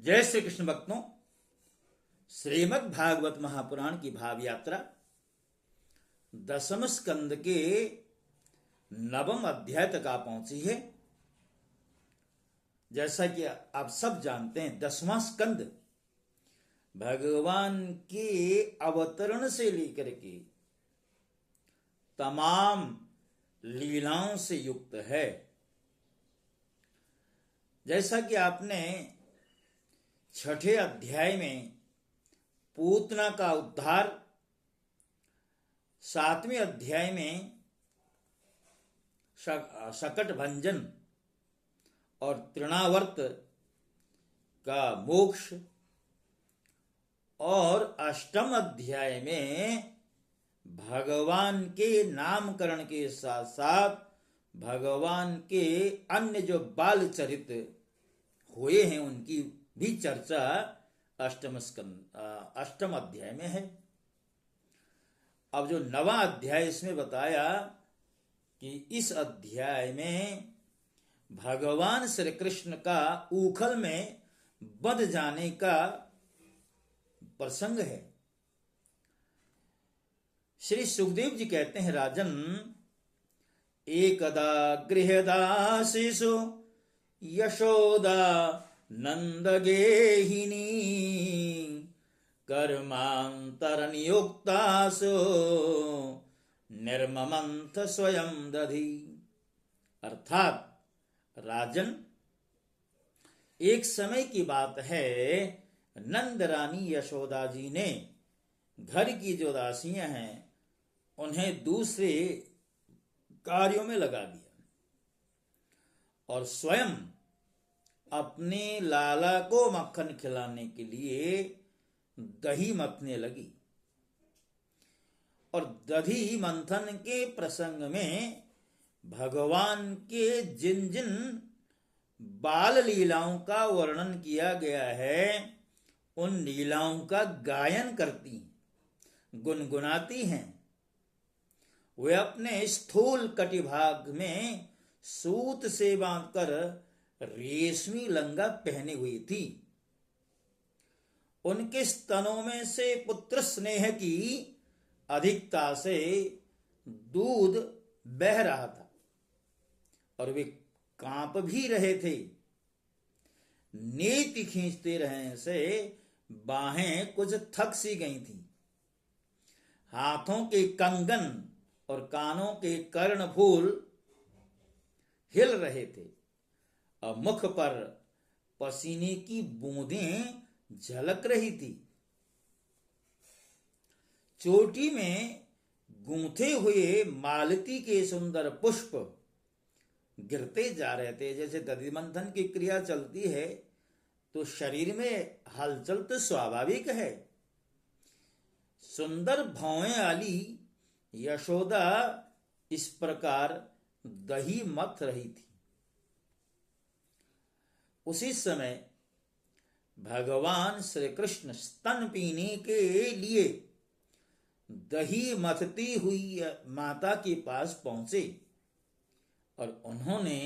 जय श्री कृष्ण भक्तों, श्रीमद् भागवत महापुराण की भाव यात्रा 10वें स्कंद के 9वें अध्याय तक आ पहुंची है। जैसा कि आप सब जानते हैं, 10वां स्कंद भगवान के अवतरण से लेकर के तमाम लीलाओं से युक्त है। जैसा कि आपने 6ठे अध्याय में पूतना का उद्धार, 7वें अध्याय में शकट भंजन और तृणावर्त का मोक्ष, और 8वें अध्याय में भगवान के नामकरण के साथ साथ भगवान के अन्य जो बाल चरित्र हुए हैं उनकी भी चर्चा 8वें अध्याय में है। अब जो 9वां अध्याय इसमें बताया कि इस अध्याय में भगवान श्री कृष्ण का ऊखल में बंध जाने का प्रसंग है। श्री सुखदेव जी कहते हैं, राजन, एकदा गृहदासीसु यशोदा नंदगेहिनी कर्मांतरनियुक्तासु निर्ममंथ स्वयं दधि। अर्थात राजन, एक समय की बात है, नंद रानी यशोदा जी ने घर की जो दासियां हैं उन्हें दूसरे कार्यों में लगा दिया और स्वयं अपने लाला को मक्खन खिलाने के लिए दही मथने लगी। और दही मंथन के प्रसंग में भगवान के जिन जिन बाल लीलाओं का वर्णन किया गया है उन लीलाओं का गायन करती, गुनगुनाती हैं। वे अपने स्थूल कटिभाग में सूत से बांधकर रेशमी लंगा पहनी हुई थी। उनके स्तनों में से पुत्र स्नेह की अधिकता से दूध बह रहा था और वे कांप भी रहे थे। नीति खींचते रहने से बाहें कुछ थक सी गई थी। हाथों के कंगन और कानों के कर्णफूल हिल रहे थे और मुख पर पसीने की बूंदें झलक रही थी। चोटी में गूंथे हुए मालती के सुंदर पुष्प गिरते जा रहे थे। जैसे दधि मंथन की क्रिया चलती है तो शरीर में हलचल तो स्वाभाविक है। सुंदर भौएं वाली यशोदा इस प्रकार दही मथ रही थी। उसी समय भगवान श्री कृष्ण स्तन पीने के लिए दही मथती हुई माता के पास पहुंचे और उन्होंने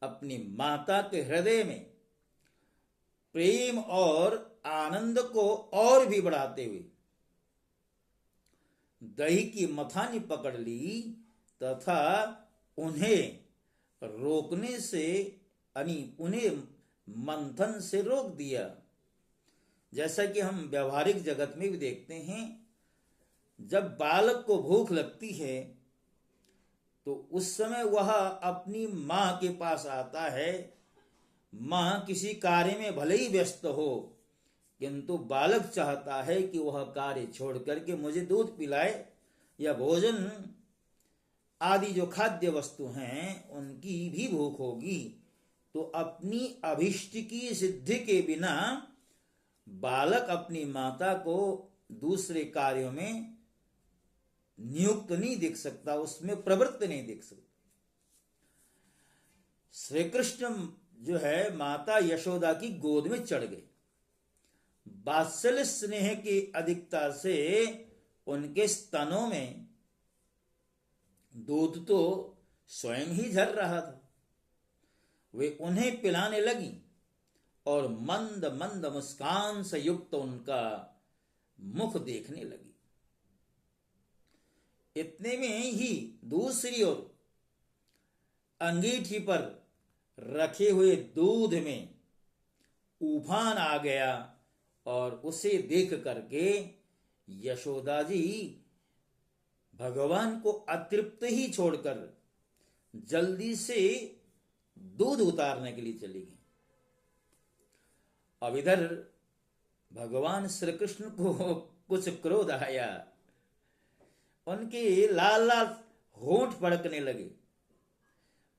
अपनी माता के हृदय में प्रेम और आनंद को और भी बढ़ाते हुए दही की मथानी पकड़ ली तथा उन्हें रोकने से उन्हें मंथन से रोक दिया। जैसा कि हम व्यवहारिक जगत में भी देखते हैं, जब बालक को भूख लगती है तो उस समय वह अपनी मां के पास आता है। मां किसी कार्य में भले ही व्यस्त हो, किंतु बालक चाहता है कि वह कार्य छोड़ करके मुझे दूध पिलाए या भोजन आदि जो खाद्य वस्तु हैं उनकी भी भूख होगी। तो अपनी अभिष्ट की सिद्धि के बिना बालक अपनी माता को दूसरे कार्यों में नियुक्त नहीं दिख सकता, उसमें प्रवृत्त नहीं दिख सकता। श्री कृष्ण जो है माता यशोदा की गोद में चढ़ गए। वात्सल्य स्नेह की अधिकता से उनके स्तनों में दूध तो स्वयं ही झर रहा था। वे उन्हें पिलाने लगी और मंद मंद मुस्कान से युक्त उनका मुख देखने लगी। इतने में ही दूसरी ओर अंगीठी पर रखे हुए दूध में उफान आ गया और उसे देख करके यशोदा जी भगवान को अतृप्त ही छोड़कर जल्दी से दूध उतारने के लिए चली गई। अब इधर भगवान श्री कृष्ण को कुछ क्रोध आया, उनके लाल लाल होंठ फड़कने लगे।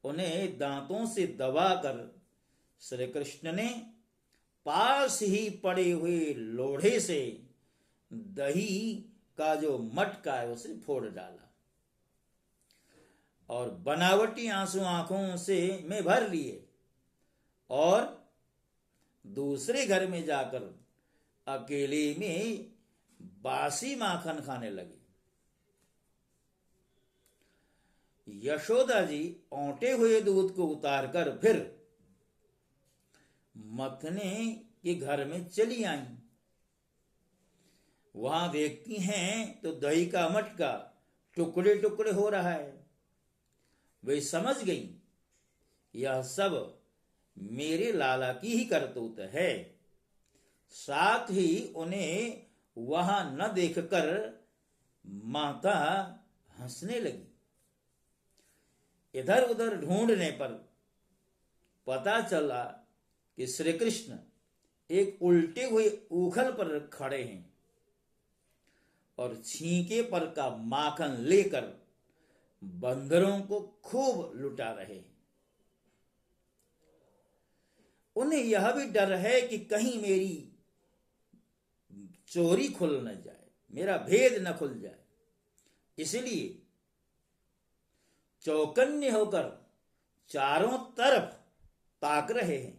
उन्हें दांतों से दबाकर श्री कृष्ण ने पास ही पड़े हुए लोढ़े से दही का जो मटका है उसे फोड़ डाला और बनावटी आंसू आंखों से में भर लिए और दूसरे घर में जाकर अकेले में बासी माखन खाने लगे। यशोदा जी औंटे हुए दूध को उतारकर फिर मथने के घर में चली आई। वहां देखती हैं तो दही का मटका टुकड़े टुकड़े हो रहा है। वे समझ गई यह सब मेरे लाला की ही करतूत है। साथ ही उन्हें वहां न देखकर माता हंसने लगी। इधर उधर ढूंढने पर पता चला कि श्री कृष्ण एक उल्टे हुए उखल पर खड़े हैं और छींके पर का माखन लेकर बंदरों को खूब लुटा रहे हैं। उन्हें यह भी डर है कि कहीं मेरी चोरी खुल न जाए, मेरा भेद न खुल जाए, इसलिए चौकन्ने होकर चारों तरफ ताक रहे हैं।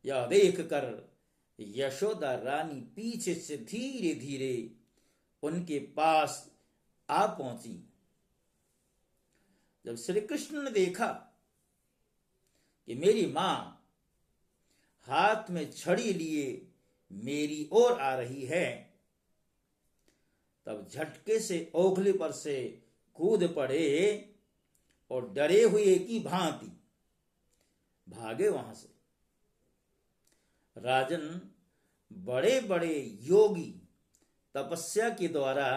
यह देखकर यशोदा रानी पीछे से धीरे धीरे उनके पास आ पहुंची। जब श्री कृष्ण ने देखा कि मेरी मां हाथ में छड़ी लिए मेरी ओर आ रही है, तब झटके से ओखले पर से कूद पड़े और डरे हुए की भांति भागे वहां से। राजन, बड़े बड़े योगी तपस्या के द्वारा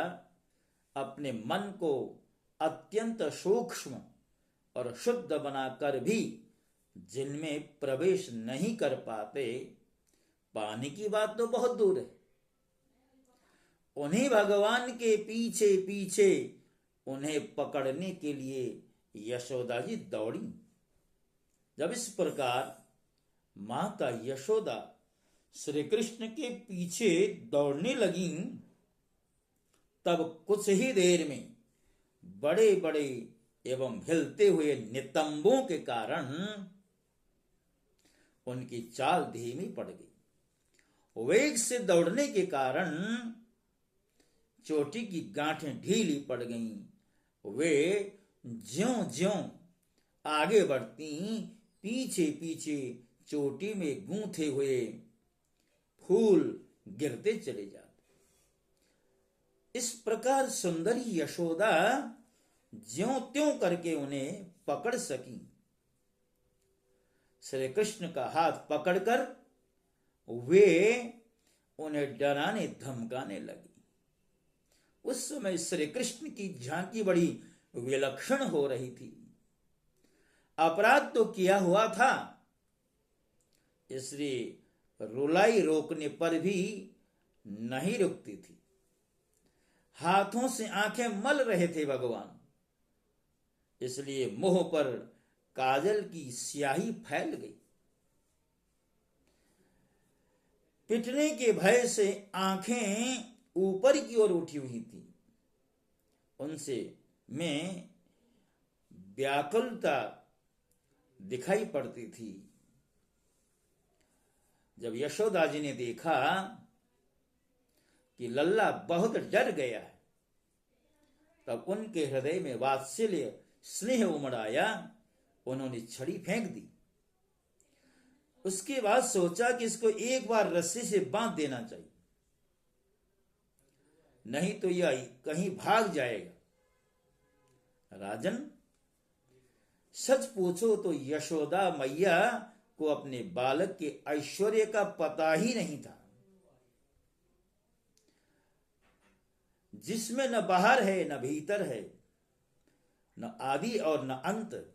अपने मन को अत्यंत सूक्ष्म और शुद्ध बनाकर भी जिनमें प्रवेश नहीं कर पाते, पाने की बात तो बहुत दूर है, उन्हें भगवान के पीछे पीछे उन्हें पकड़ने के लिए यशोदा जी दौड़ी। जब इस प्रकार माता यशोदा श्री कृष्ण के पीछे दौड़ने लगी, तब कुछ ही देर में बड़े बड़े एवं हिलते हुए नितंबों के कारण उनकी चाल धीमी पड़ गई। वेग से दौड़ने के कारण चोटी की गांठें ढीली पड़ गईं। वे ज्यों ज्यों आगे बढ़ती, पीछे पीछे चोटी में गूंथे हुए फूल गिरते चले जाते। इस प्रकार सुंदरी यशोदा ज्यों त्यों करके उन्हें पकड़ सकी। श्री कृष्ण का हाथ पकड़कर वे उन्हें डराने धमकाने लगी। उस समय श्री कृष्ण की झांकी बड़ी विलक्षण हो रही थी। अपराध तो किया हुआ था, इसलिए रुलाई रोकने पर भी नहीं रुकती थी। हाथों से आंखें मल रहे थे भगवान, इसलिए मुंह पर काजल की स्याही फैल गई। पिटने के भय से आंखें ऊपर की ओर उठी हुई थी। उनसे में व्याकुलता दिखाई पड़ती थी। जब यशोदा जी ने देखा कि लल्ला बहुत डर गया है, तब उनके हृदय में वात्सल्य स्नेह उमड़ आया। उन्होंने छड़ी फेंक दी। उसके बाद सोचा कि इसको एक बार रस्सी से बांध देना चाहिए, नहीं तो यह कहीं भाग जाएगा। राजन, सच पूछो तो यशोदा मैया को अपने बालक के ऐश्वर्य का पता ही नहीं था, जिसमें न बाहर है न भीतर है, न आदि और न अंत,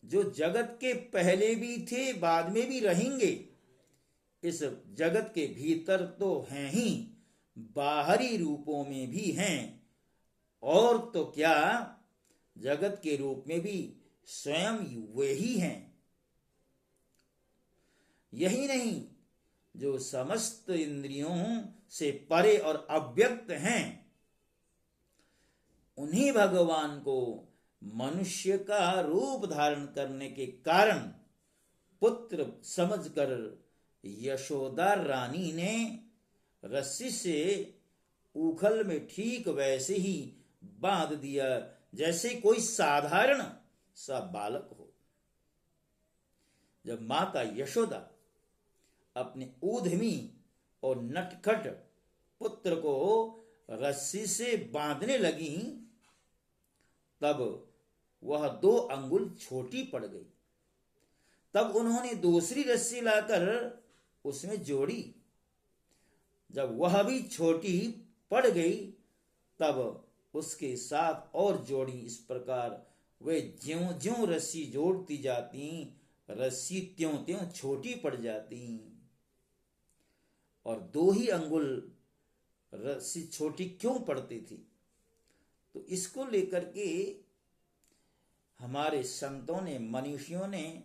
जो जगत के पहले भी थे बाद में भी रहेंगे। इस जगत के भीतर तो हैं ही, बाहरी रूपों में भी हैं, और तो क्या जगत के रूप में भी स्वयं वे ही हैं। यही नहीं, जो समस्त इंद्रियों से परे और अव्यक्त हैं, उन्हीं भगवान को मनुष्य का रूप धारण करने के कारण पुत्र समझकर यशोदा रानी ने रस्सी से उखल में ठीक वैसे ही बांध दिया जैसे कोई साधारण सा बालक हो। जब माता यशोदा अपने ऊधमी और नटखट पुत्र को रस्सी से बांधने लगी, तब वह 2 अंगुल छोटी पड़ गई। तब उन्होंने दूसरी रस्सी लाकर उसमें जोड़ी। जब वह भी छोटी पड़ गई, तब उसके साथ और जोड़ी। इस प्रकार वे ज्यों ज्यों रस्सी जोड़ती जाती, रस्सी त्यों त्यों छोटी पड़ जाती, और 2 ही अंगुल रस्सी छोटी क्यों पड़ती थी? तो इसको लेकर के हमारे संतों ने, मनुष्यों ने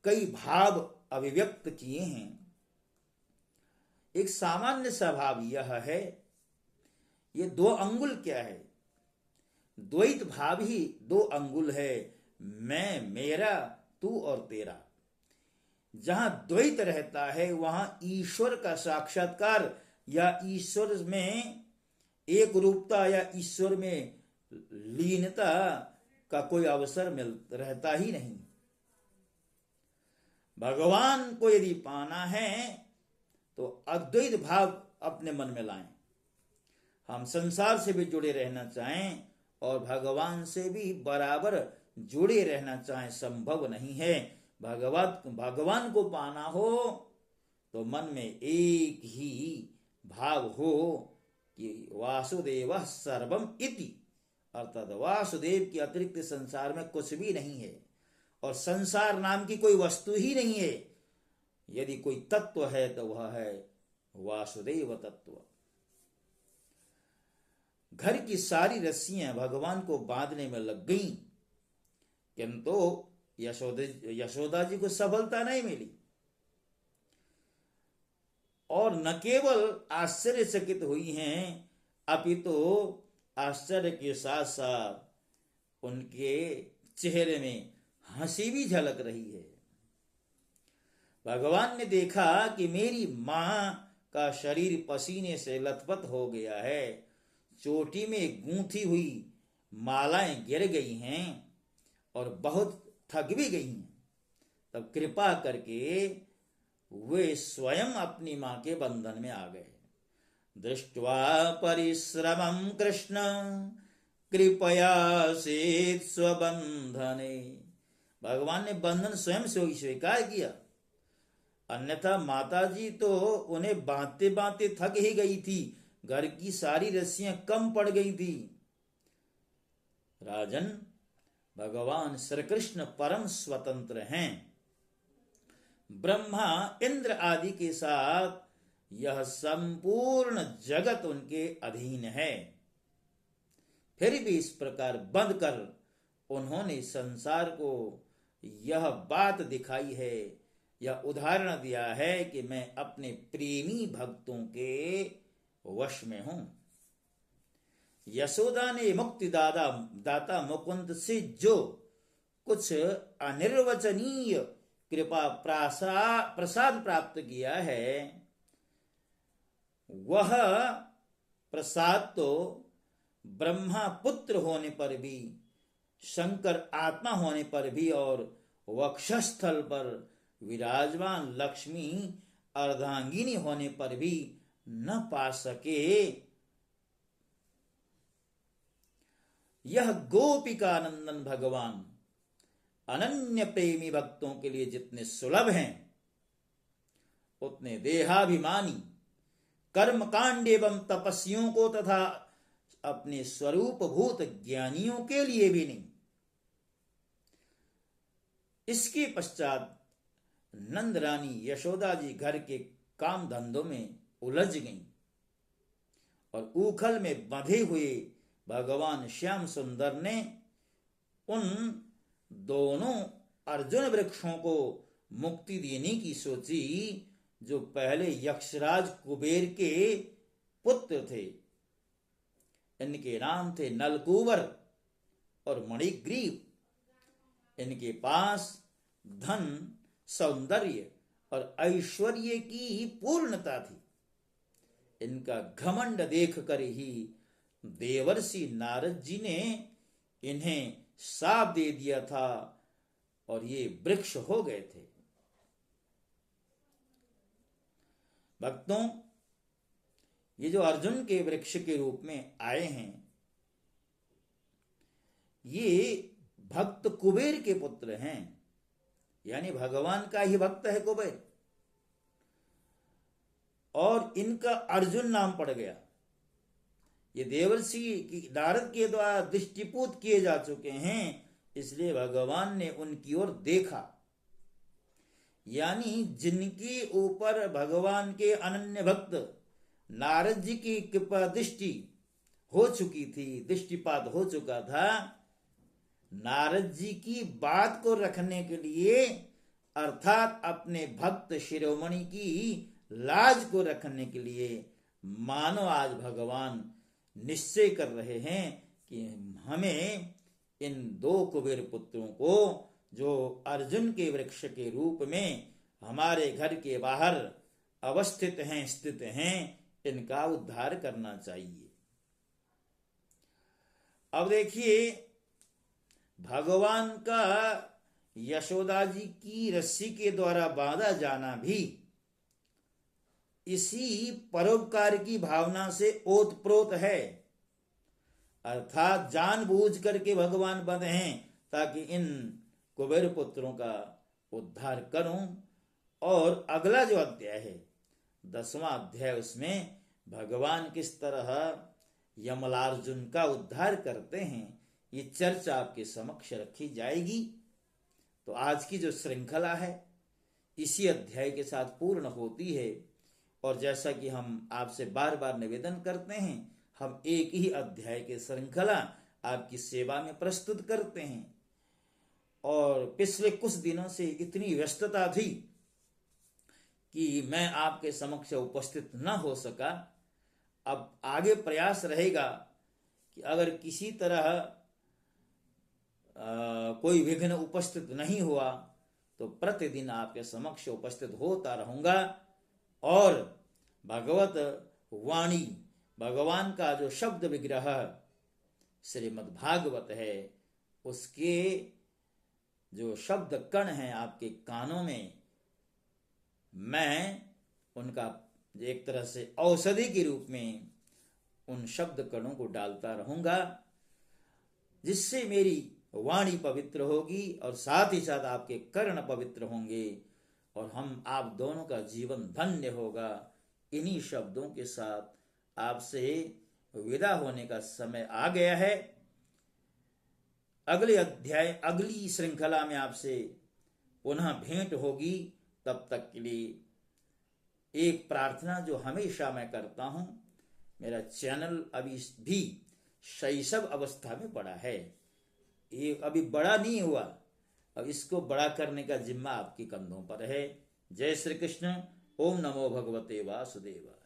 कई भाव अभिव्यक्त किए हैं। एक सामान्य स्वभाव यह है, ये 2 अंगुल क्या है? द्वैत भाव ही 2 अंगुल है, मैं, मेरा, तू और तेरा। जहां द्वैत रहता है वहां ईश्वर का साक्षात्कार या ईश्वर में एक रूपता या ईश्वर में लीनता का कोई अवसर रहता ही नहीं। भगवान को यदि पाना है तो अद्वैत भाव अपने मन में लाएं। हम संसार से भी जुड़े रहना चाहें और भगवान से भी बराबर जुड़े रहना चाहें, संभव नहीं है। भगवान को पाना हो तो मन में एक ही भाव हो कि वासुदेव सर्वम इति, अर्थात वासुदेव के अतिरिक्त संसार में कुछ भी नहीं है और संसार नाम की कोई वस्तु ही नहीं है। यदि कोई तत्व है तो वह है वासुदेव तत्व। घर की सारी रस्सियां भगवान को बांधने में लग गईं, किंतु यशोदा जी को सफलता नहीं मिली, और न केवल आश्चर्यचकित हुई हैं, अपितु आश्चर्य के साथ साथ उनके चेहरे में हंसी भी झलक रही है। भगवान ने देखा कि मेरी मां का शरीर पसीने से लथपथ हो गया है, चोटी में गूंथी हुई मालाएं गिर गई हैं और बहुत थक भी गई हैं। तब कृपा करके वे स्वयं अपनी मां के बंधन में आ गए। दृष्ट्वा परिश्रमं कृष्ण कृपया सेत् स्वबंधने। भगवान ने बंधन स्वयं से स्वीकार किया, अन्यथा माताजी तो उन्हें बांधते बांधते थक ही गई थी, घर की सारी रस्सियां कम पड़ गई थी। राजन, भगवान श्री कृष्ण परम स्वतंत्र हैं। ब्रह्मा इंद्र आदि के साथ यह संपूर्ण जगत उनके अधीन है, फिर भी इस प्रकार बंद कर उन्होंने संसार को यह बात दिखाई है, यह उदाहरण दिया है कि मैं अपने प्रेमी भक्तों के वश में हूं। यशोदा ने मुक्ति दाता मुकुंद से जो कुछ अनिर्वचनीय कृपा प्रसाद प्राप्त किया है, वह प्रसाद तो ब्रह्मा पुत्र होने पर भी, शंकर आत्मा होने पर भी और वक्षस्थल पर विराजमान लक्ष्मी अर्धांगिनी होने पर भी न पा सके, यह गोपिका नंदन भगवान अनन्य प्रेमी भक्तों के लिए जितने सुलभ हैं, उतने देहाभिमानी कर्मकांड एवं तपस्वियों को तथा अपने स्वरूप भूत ज्ञानियों के लिए भी नहीं। इसके पश्चात नंद रानी यशोदा जी घर के काम धंधों में उलझ गईं और ऊखल में बंधे हुए भगवान श्याम सुंदर ने उन दोनों अर्जुन वृक्षों को मुक्ति देने की सोची, जो पहले यक्षराज कुबेर के पुत्र थे। इनके नाम थे नलकूबर और मणिग्रीव। इनके पास धन, सौंदर्य और ऐश्वर्य की पूर्णता थी। इनका घमंड देखकर ही देवर्षि नारद जी ने इन्हें शाप दे दिया था और ये वृक्ष हो गए थे। भक्तों, ये जो अर्जुन के वृक्ष के रूप में आए हैं, ये भक्त कुबेर के पुत्र हैं, यानी भगवान का ही भक्त है कुबेर, और इनका अर्जुन नाम पड़ गया। ये देवर्षि की नारद के द्वारा दृष्टिपूत किए जा चुके हैं, इसलिए भगवान ने उनकी ओर देखा। यानी जिनके ऊपर भगवान के अनन्य भक्त नारद जी की कृपा दृष्टि हो चुकी थी, दृष्टिपात हो चुका था, नारद जी की बात को रखने के लिए, अर्थात अपने भक्त शिरोमणि की लाज को रखने के लिए, मानो आज भगवान निश्चय कर रहे हैं कि हमें इन दो कुबेर पुत्रों को, जो अर्जुन के वृक्ष के रूप में हमारे घर के बाहर अवस्थित हैं, स्थित हैं, इनका उद्धार करना चाहिए। अब देखिए, भगवान का यशोदा जी की रस्सी के द्वारा बांधा जाना भी इसी परोपकार की भावना से ओतप्रोत है। अर्थात जानबूझ करके भगवान बंधे हैं ताकि इन कुबेर पुत्रों का उद्धार करूं। और अगला जो अध्याय है, 10वां अध्याय, उसमें भगवान किस तरह यमलार्जुन का उद्धार करते हैं, ये चर्चा आपके समक्ष रखी जाएगी। तो आज की जो श्रृंखला है इसी अध्याय के साथ पूर्ण होती है। और जैसा कि हम आपसे बार बार निवेदन करते हैं, हम एक ही अध्याय की श्रृंखला आपकी सेवा में प्रस्तुत करते हैं। और पिछले कुछ दिनों से इतनी व्यस्तता थी कि मैं आपके समक्ष उपस्थित न हो सका। अब आगे प्रयास रहेगा कि अगर किसी तरह कोई विघ्न उपस्थित नहीं हुआ तो प्रतिदिन आपके समक्ष उपस्थित होता रहूंगा। और भगवत वाणी, भगवान का जो शब्द विग्रह श्रीमद् भागवत है, उसके जो शब्द कण हैं आपके कानों में, मैं उनका एक तरह से औषधि के रूप में उन शब्द कणों को डालता रहूंगा, जिससे मेरी वाणी पवित्र होगी और साथ ही साथ आपके कर्ण पवित्र होंगे और हम आप दोनों का जीवन धन्य होगा। इन्हीं शब्दों के साथ आपसे विदा होने का समय आ गया है। अगले अध्याय, अगली श्रृंखला में आपसे पुनः भेंट होगी। तब तक के लिए एक प्रार्थना जो हमेशा मैं करता हूं, मेरा चैनल अभी भी शैशव अवस्था में पड़ा है, ये अभी बड़ा नहीं हुआ। अब इसको बड़ा करने का जिम्मा आपके कंधों पर है। जय श्री कृष्ण। ओम नमो भगवते वासुदेवाय।